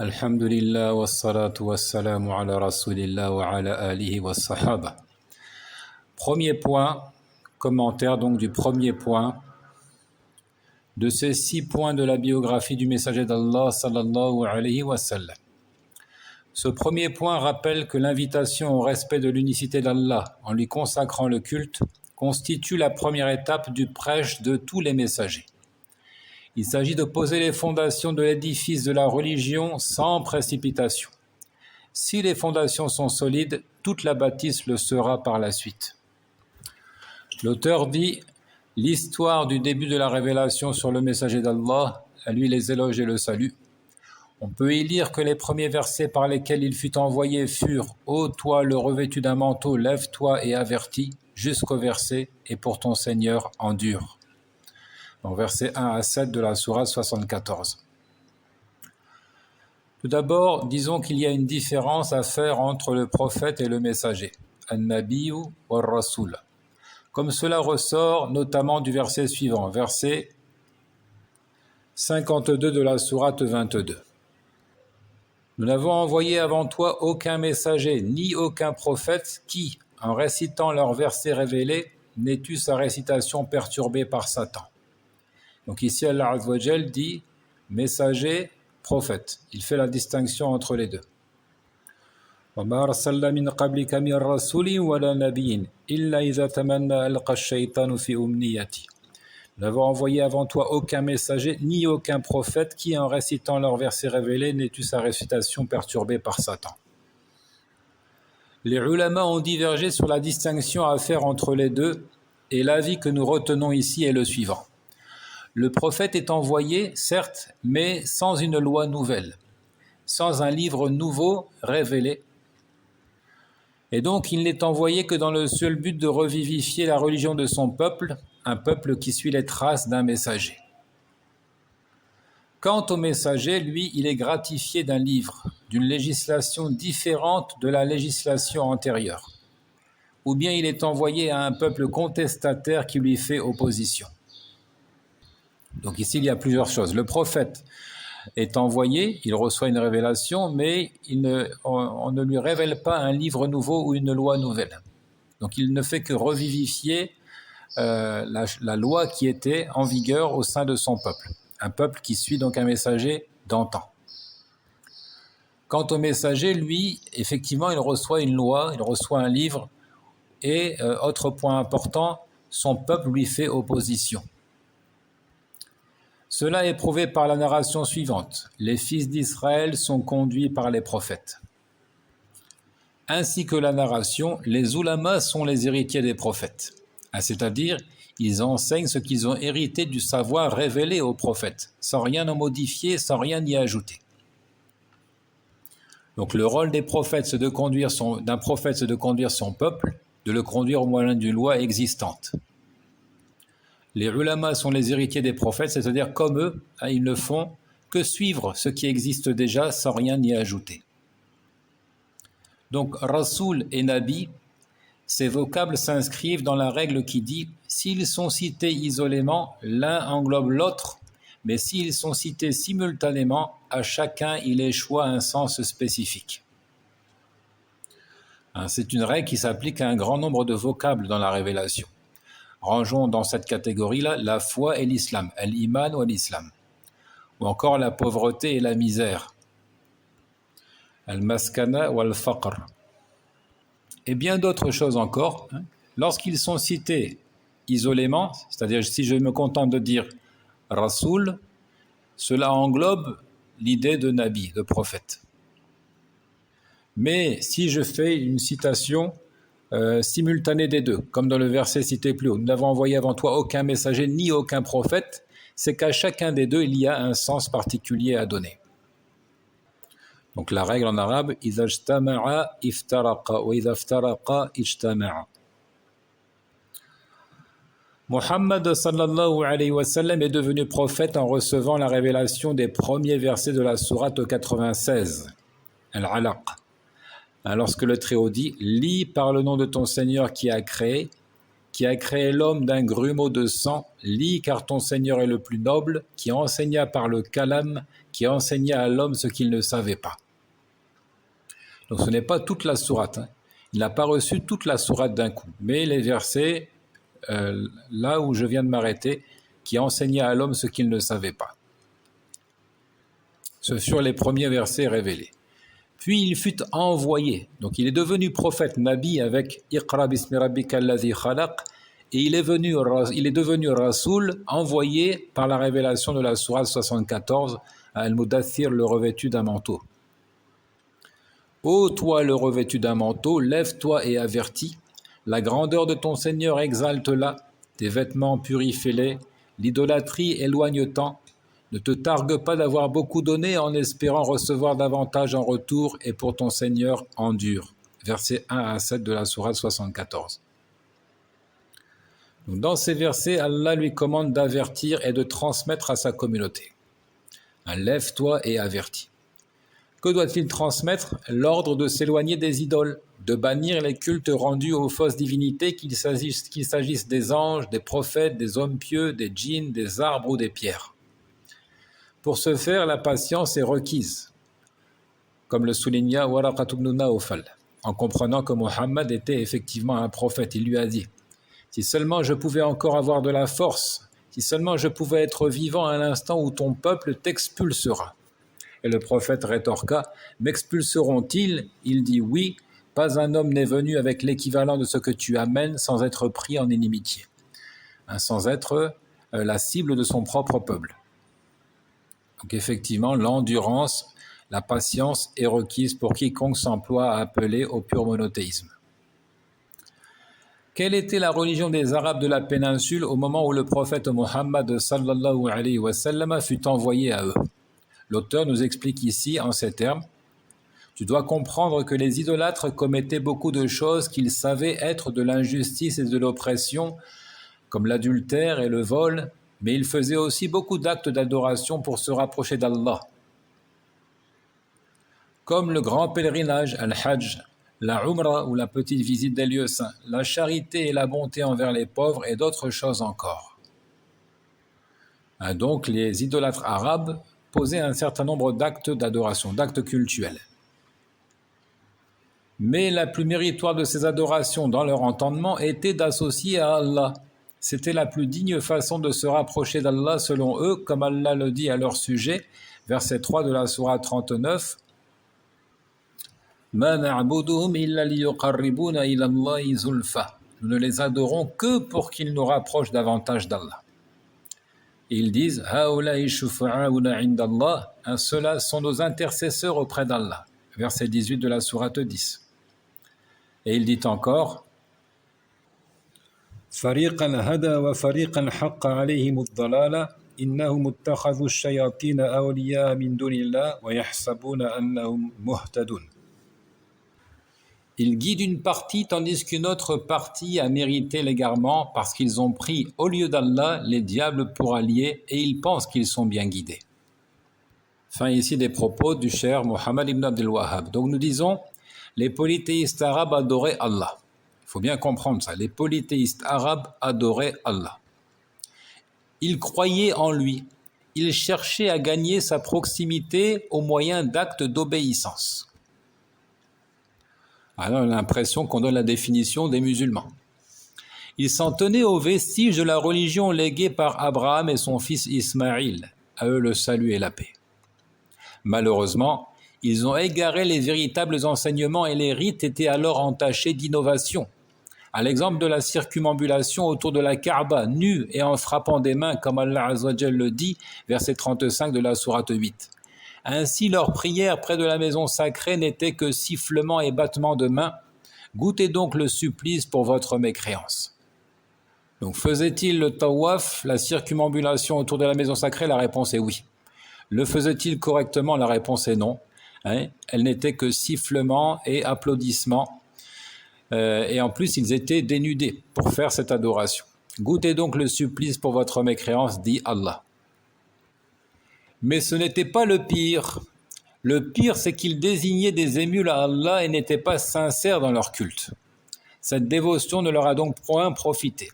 Alhamdulillah wa salatu wa salamu ala rasulillah wa ala alihi wa sahaba. Premier point, commentaire donc du premier point de ces 6 points de la biographie du messager d'Allah sallallahu alayhi wa sallam. Ce premier point rappelle que l'invitation au respect de l'unicité d'Allah en lui consacrant le culte constitue la première étape du prêche de tous les messagers. Il s'agit de poser les fondations de l'édifice de la religion sans précipitation. Si les fondations sont solides, toute la bâtisse le sera par la suite. L'auteur dit « L'histoire du début de la révélation sur le messager d'Allah, à lui les éloges et le salut. On peut y lire que les premiers versets par lesquels il fut envoyé furent « Ô toi le revêtu d'un manteau, lève-toi et avertis » jusqu'au verset « Et pour ton Seigneur endure ». Donc versets 1 à 7 de la sourate 74. Tout d'abord, disons qu'il y a une différence à faire entre le prophète et le messager, an-nabiyyu war-rasul, comme cela ressort notamment du verset suivant, verset 52 de la sourate 22. Nous n'avons envoyé avant toi aucun messager, ni aucun prophète qui, en récitant leurs versets révélés, n'ait eu sa récitation perturbée par Satan. Donc ici, Allah Azza wa Jal dit messager, prophète. Il fait la distinction entre les deux. وَمَا أَرْسَلْنَا مِنْ قَبْلِكَ مِنْ رَسُولٍ وَلَا نَبِيٍّ إِلَّا إِذَا تَمَنَّى أَلْقَى الشَّيْطَانُ فِي أُمْنِيَّتِهِ. Nous n'avons envoyé avant toi aucun messager, ni aucun prophète qui, en récitant leurs versets révélés, n'ait eu sa récitation perturbée par Satan. Les ulama ont divergé sur la distinction à faire entre les deux, et l'avis que nous retenons ici est le suivant. Le prophète est envoyé, certes, mais sans une loi nouvelle, sans un livre nouveau révélé. Et donc, il n'est envoyé que dans le seul but de revivifier la religion de son peuple, un peuple qui suit les traces d'un messager. Quant au messager, lui, il est gratifié d'un livre, d'une législation différente de la législation antérieure. Ou bien il est envoyé à un peuple contestataire qui lui fait opposition. Donc ici, il y a plusieurs choses. Le prophète est envoyé, il reçoit une révélation, mais on ne lui révèle pas un livre nouveau ou une loi nouvelle. Donc il ne fait que revivifier la loi qui était en vigueur au sein de son peuple. Un peuple qui suit donc un messager d'antan. Quant au messager, lui, effectivement, il reçoit une loi, il reçoit un livre, et autre point important, son peuple lui fait opposition. Cela est prouvé par la narration suivante. Les fils d'Israël sont conduits par les prophètes. Ainsi que la narration, les ulamas sont les héritiers des prophètes. C'est-à-dire, ils enseignent ce qu'ils ont hérité du savoir révélé aux prophètes, sans rien en modifier, sans rien y ajouter. Donc le rôle des prophètes, d'un prophète, c'est de conduire son peuple, de le conduire au moyen d'une loi existante. Les ulama sont les héritiers des prophètes, c'est-à-dire comme eux, ils ne font que suivre ce qui existe déjà sans rien y ajouter. Donc Rasoul et Nabi, ces vocables s'inscrivent dans la règle qui dit « s'ils sont cités isolément, l'un englobe l'autre, mais s'ils sont cités simultanément, à chacun il échoit un sens spécifique ». C'est une règle qui s'applique à un grand nombre de vocables dans la révélation. Rangeons dans cette catégorie-là la foi et l'islam, al-iman ou l'islam, ou encore la pauvreté et la misère, al-maskana ou al-faqr, et bien d'autres choses encore. Lorsqu'ils sont cités isolément, c'est-à-dire si je me contente de dire Rasoul, cela englobe l'idée de Nabi, de prophète. Mais si je fais une citation simultanée des deux, comme dans le verset cité plus haut, nous n'avons envoyé avant toi aucun messager ni aucun prophète, c'est qu'à chacun des deux, il y a un sens particulier à donner. Donc la règle en arabe, إِذَا اجْتَمَعَ افترق وإذا افترق اجتمع. Muhammad sallallahu alayhi wa sallam est devenu prophète en recevant la révélation des premiers versets de la sourate 96, Al-Alaq. Lorsque le Très-Haut dit « Lis par le nom de ton Seigneur qui a créé, qui a créé l'homme d'un grumeau de sang, lis car ton Seigneur est le plus noble, qui enseigna par le kalam, qui enseigna à l'homme ce qu'il ne savait pas. Donc ce n'est pas toute la sourate, hein. Il n'a pas reçu toute la sourate d'un coup, mais les versets, là où je viens de m'arrêter, qui enseigna à l'homme ce qu'il ne savait pas. Ce furent les premiers versets révélés. Puis il fut envoyé, donc il est devenu prophète Nabi avec Iqra bismi rabbika alladhi khalaq, et il est devenu Rasoul, envoyé par la révélation de la sourate 74 à Al-Mudaththir, le revêtu d'un manteau. Ô toi le revêtu d'un manteau, lève-toi et avertis, la grandeur de ton Seigneur exalte-la, tes vêtements purifie-les, l'idolâtrie éloigne-t'en, ne te targue pas d'avoir beaucoup donné en espérant recevoir davantage en retour et pour ton Seigneur endure. Versets 1 à 7 de la sourate 74. Donc dans ces versets, Allah lui commande d'avertir et de transmettre à sa communauté. Lève-toi et avertis. Que doit-il transmettre? L'ordre de s'éloigner des idoles, de bannir les cultes rendus aux fausses divinités, qu'il s'agisse des anges, des prophètes, des hommes pieux, des djinns, des arbres ou des pierres. Pour ce faire, la patience est requise, comme le souligna Waraqat ibn Nawfal, en comprenant que Muhammad était effectivement un prophète. Il lui a dit « Si seulement je pouvais encore avoir de la force, si seulement je pouvais être vivant à l'instant où ton peuple t'expulsera. » Et le prophète rétorqua « M'expulseront-ils » Il dit « Oui, pas un homme n'est venu avec l'équivalent de ce que tu amènes sans être pris en inimitié, sans être la cible de son propre peuple. » Donc effectivement, l'endurance, la patience est requise pour quiconque s'emploie à appeler au pur monothéisme. Quelle était la religion des Arabes de la péninsule au moment où le prophète Muhammad sallallahu alayhi wa sallam fut envoyé à eux? L'auteur nous explique ici en ces termes: tu dois comprendre que les idolâtres commettaient beaucoup de choses qu'ils savaient être de l'injustice et de l'oppression, comme l'adultère et le vol, mais ils faisaient aussi beaucoup d'actes d'adoration pour se rapprocher d'Allah, comme le grand pèlerinage, al-Hajj, la Umrah ou la petite visite des lieux saints, la charité et la bonté envers les pauvres et d'autres choses encore. Donc les idolâtres arabes posaient un certain nombre d'actes d'adoration, d'actes cultuels. Mais la plus méritoire de ces adorations dans leur entendement était d'associer à Allah. C'était la plus digne façon de se rapprocher d'Allah selon eux, comme Allah le dit à leur sujet, verset 3 de la sourate 39. Nous ne les adorons que pour qu'ils nous rapprochent davantage d'Allah. Et ils disent ceux-là sont nos intercesseurs auprès d'Allah. Verset 18 de la sourate 10. Et il dit encore فَرِيقًا هَدَى وَفَرِيقًا حَقَّ عَلَيْهِمُ الضَّلَالَةُ إِنَّهُمُ اتَّخَذُوا الشَّيَاطِينَ أَوْلِيَاءَ مِن دُونِ اللَّهِ وَيَحْسَبُونَ أَنَّهُمْ مُهْتَدُونَ. Ils guident une partie tandis qu'une autre partie a mérité l'égarement parce qu'ils ont pris au lieu d'Allah les diables pour alliés et ils pensent qu'ils sont bien guidés. Fin ici des propos du cher Muhammad ibn Abdul Wahhab. Donc nous disons, les polythéistes arabes adoraient Allah. Il faut bien comprendre ça. Les polythéistes arabes adoraient Allah. Ils croyaient en lui. Ils cherchaient à gagner sa proximité au moyen d'actes d'obéissance. Alors, on a l'impression qu'on donne la définition des musulmans. Ils s'en tenaient aux vestiges de la religion léguée par Abraham et son fils Ismaïl. À eux le salut et la paix. Malheureusement, ils ont égaré les véritables enseignements et les rites étaient alors entachés d'innovation. À l'exemple de la circumambulation autour de la Kaaba, nue et en frappant des mains, comme Allah Azza wa Jal le dit, verset 35 de la sourate 8. Ainsi, leurs prières près de la maison sacrée n'étaient que sifflements et battements de mains. Goûtez donc le supplice pour votre mécréance. Donc, faisait-il le tawaf, la circumambulation autour de la maison sacrée? La réponse est oui. Le faisait-il correctement? La réponse est non. Elle n'était que sifflements et applaudissements. Et en plus, ils étaient dénudés pour faire cette adoration. Goûtez donc le supplice pour votre mécréance, dit Allah. Mais ce n'était pas le pire. Le pire, c'est qu'ils désignaient des émules à Allah et n'étaient pas sincères dans leur culte. Cette dévotion ne leur a donc point profité.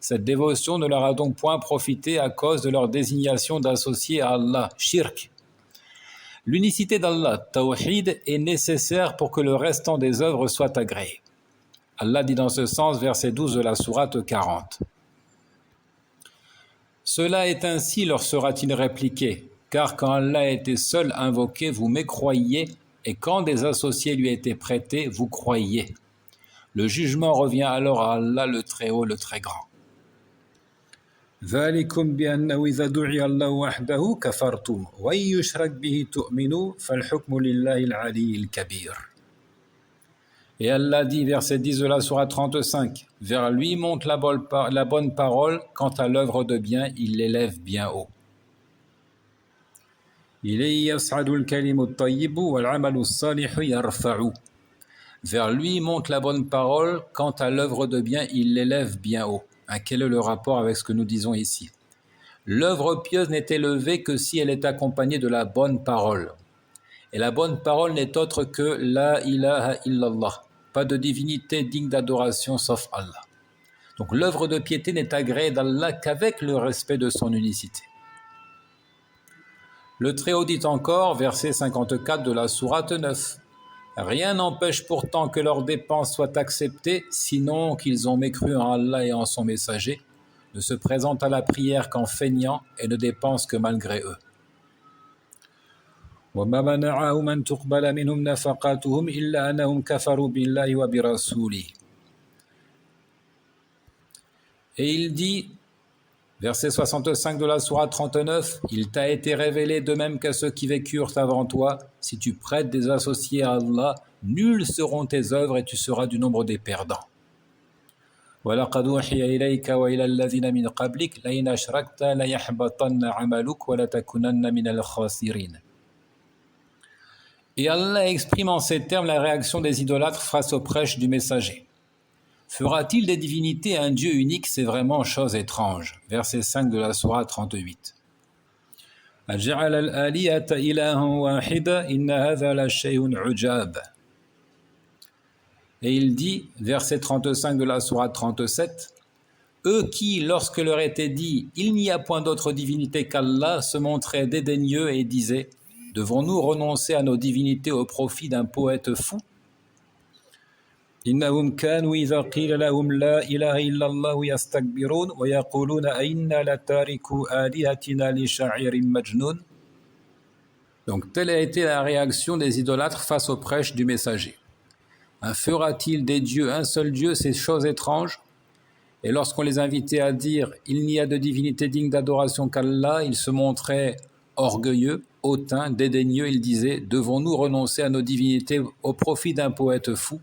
Cette dévotion ne leur a donc point profité à cause de leur désignation d'associer à Allah, shirk. L'unicité d'Allah, tawhid, est nécessaire pour que le restant des œuvres soit agréé. Allah dit dans ce sens, verset 12 de la sourate 40. Cela est ainsi, leur sera-t-il répliqué, car quand Allah était seul invoqué, vous mécroyiez, et quand des associés lui étaient prêtés, vous croyiez. Le jugement revient alors à Allah le Très-Haut, le Très-Grand. ذلكم بأنه إذا دعي الله وحده كفرتم وإن يشرك به تؤمنوا فالحكم لله العلي الكبير. Et Allah dit, verset 10 de la sourate 35, « Vers lui monte la bonne parole, quant à l'œuvre de bien, il l'élève bien haut. » إِلَيْهِ يَصْعَدُ الْكَلِمُ الطَّيِّبُ وَالْعَمَلُ الصَّالِحُ يَرْفَعُ. Vers lui monte la bonne parole, quant à l'œuvre de bien, il l'élève bien haut. Quel est le rapport avec ce que nous disons ici? L'œuvre pieuse n'est élevée que si elle est accompagnée de la bonne parole. Et la bonne parole n'est autre que la ilaha illallah. Pas de divinité digne d'adoration sauf Allah. Donc l'œuvre de piété n'est agréée d'Allah qu'avec le respect de son unicité. Le Très-Haut dit encore, verset 54 de la sourate 9. Rien n'empêche pourtant que leurs dépenses soient acceptées, sinon qu'ils ont mécru en Allah et en son messager, ne se présentent à la prière qu'en feignant et ne dépensent que malgré eux. وَمَا مَنَعَهُمْ أَنْ تُقْبَلَ مِنْهُمْ نَفَقَاتُهُمْ إِلَّا أَنَّهُمْ كَفَرُوا بِاللَّهِ وَبِرَسُولِهِ. Et il dit, verset 65 de la sourate 39, « Il t'a été révélé de même qu'à ceux qui vécurent avant toi, si tu prêtes des associés à Allah, nulles seront tes œuvres et tu seras du nombre des perdants. » وَلَقَدْ أُوحِيَ إِلَيْكَ وَإِلَى الَّذِينَ مِنْ قَبْلِكَ لَئِنْ أَشْرَكْتَ لَيَحْبَطَنَّ عَمَلُكَ وَلَتَكُونَنَّ مِنَ الْخَاسِرِينَ. Et Allah exprime en ces termes la réaction des idolâtres face aux prêches du messager. Fera-t-il des divinités un Dieu unique? C'est vraiment chose étrange. Verset 5 de la sourate 38. أَجَعَلَ الْآلِهَةَ إِلَهًا وَاحِدًا إِنَّ هَذَا لَشَيْءٌ عُجَابٌ. Et il dit, verset 35 de la sourate 37, « Eux qui, lorsque leur était dit « Il n'y a point d'autre divinité qu'Allah » se montraient dédaigneux et disaient « Devons-nous renoncer à nos divinités au profit d'un poète fou ?» إنهم كانوا إذا قيل لهم لا إله إلا الله يستكبرون ويقولون أئنا لتاركو آلهتنا لشاعر مجنون. Donc telle a été la réaction des idolâtres face aux prêches du messager. Fera-t-il des dieux un seul Dieu, ces choses étranges? Et lorsqu'on les invitait à dire « Il n'y a de divinité digne d'adoration qu'Allah », ils se montraient orgueilleux, hautains, dédaigneux. Ils disaient « Devons-nous renoncer à nos divinités au profit d'un poète fou ?»